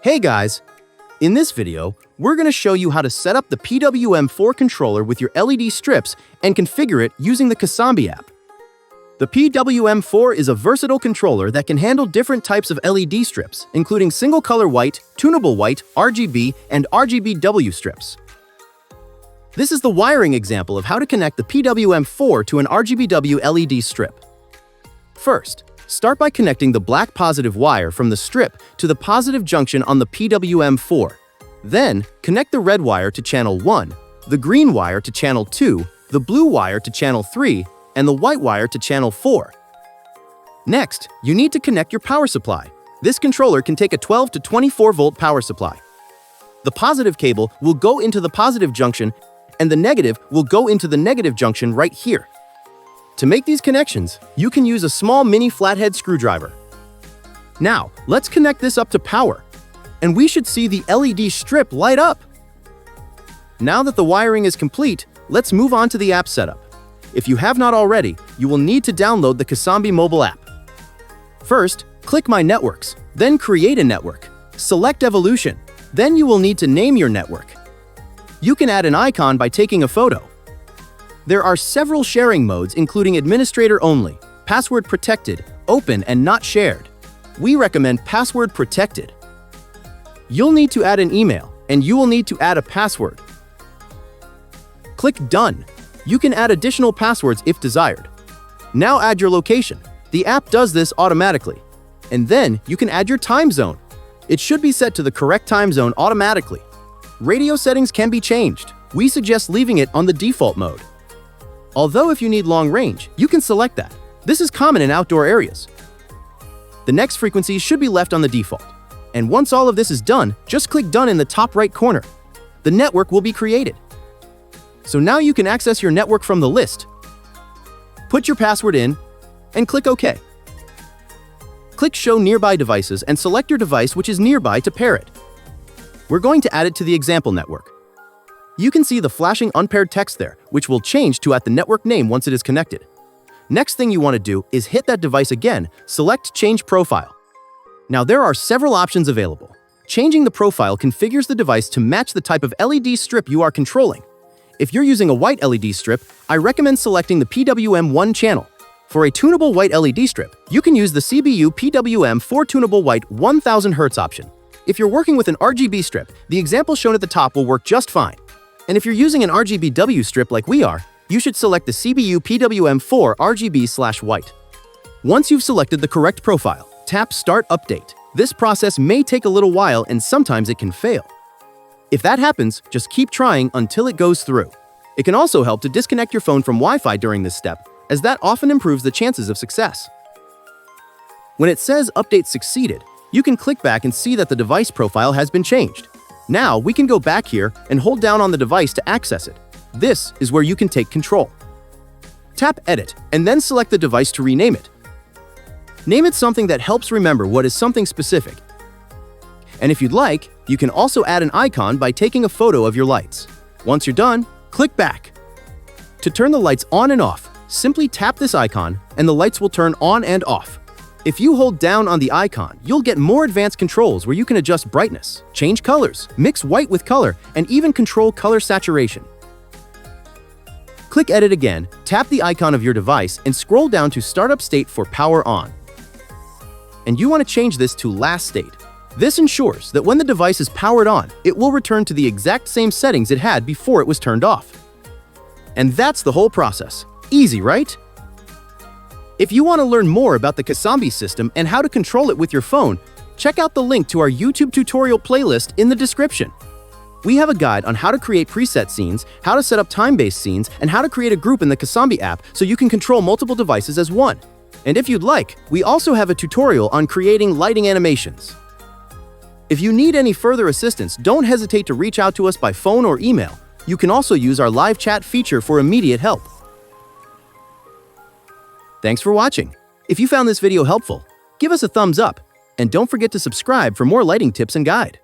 Hey guys! In this video, we're going to show you how to set up the PWM4 controller with your LED strips and configure it using the Casambi app. The PWM4 is a versatile controller that can handle different types of LED strips, including single-color white, tunable white, RGB, and RGBW strips. This is the wiring example of how to connect the PWM4 to an RGBW LED strip. First, start by connecting the black positive wire from the strip to the positive junction on the PWM4. Then, connect the red wire to channel 1, the green wire to channel 2, the blue wire to channel 3, and the white wire to channel 4. Next, you need to connect your power supply. This controller can take a 12 to 24 volt power supply. The positive cable will go into the positive junction, and the negative will go into the negative junction right here. To make these connections, you can use a small mini flathead screwdriver. Now, let's connect this up to power, and we should see the LED strip light up. Now that the wiring is complete, let's move on to the app setup. If you have not already, you will need to download the Casambi mobile app. First, click My Networks, then Create a Network. Select Evolution, then you will need to name your network. You can add an icon by taking a photo. There are several sharing modes including administrator only, password protected, open, and not shared. We recommend password protected. You'll need to add an email, and you will need to add a password. Click Done. You can add additional passwords if desired. Now add your location. The app does this automatically. And then you can add your time zone. It should be set to the correct time zone automatically. Radio settings can be changed. We suggest leaving it on the default mode. Although if you need long range, you can select that. This is common in outdoor areas. The next frequencies should be left on the default. And once all of this is done, just click Done in the top right corner. The network will be created. So now you can access your network from the list. Put your password in and click OK. Click Show Nearby Devices and select your device which is nearby to pair it. We're going to add it to the example network. You can see the flashing unpaired text there, which will change to at the network name once it is connected. Next thing you want to do is hit that device again, select Change Profile. Now there are several options available. Changing the profile configures the device to match the type of LED strip you are controlling. If you're using a white LED strip, I recommend selecting the PWM1 channel. For a tunable white LED strip, you can use the CBU PWM4 Tunable White 1000 Hz option. If you're working with an RGB strip, the example shown at the top will work just fine. And if you're using an RGBW strip like we are, you should select the CBU PWM4 RGB/white. Once you've selected the correct profile, tap Start Update. This process may take a little while and sometimes it can fail. If that happens, just keep trying until it goes through. It can also help to disconnect your phone from Wi-Fi during this step, as that often improves the chances of success. When it says Update Succeeded, you can click back and see that the device profile has been changed. Now we can go back here and hold down on the device to access it. This is where you can take control. Tap Edit and then select the device to rename it. Name it something that helps remember what is something specific. And if you'd like, you can also add an icon by taking a photo of your lights. Once you're done, click back. To turn the lights on and off, simply tap this icon and the lights will turn on and off. If you hold down on the icon, you'll get more advanced controls where you can adjust brightness, change colors, mix white with color, and even control color saturation. Click Edit again, tap the icon of your device, and scroll down to Startup State for Power On. And you want to change this to Last State. This ensures that when the device is powered on, it will return to the exact same settings it had before it was turned off. And that's the whole process. Easy, right? If you want to learn more about the Casambi system and how to control it with your phone, check out the link to our YouTube tutorial playlist in the description. We have a guide on how to create preset scenes, how to set up time-based scenes, and how to create a group in the Casambi app so you can control multiple devices as one. And if you'd like, we also have a tutorial on creating lighting animations. If you need any further assistance, don't hesitate to reach out to us by phone or email. You can also use our live chat feature for immediate help. Thanks for watching. If you found this video helpful, give us a thumbs up, and don't forget to subscribe for more lighting tips and guide.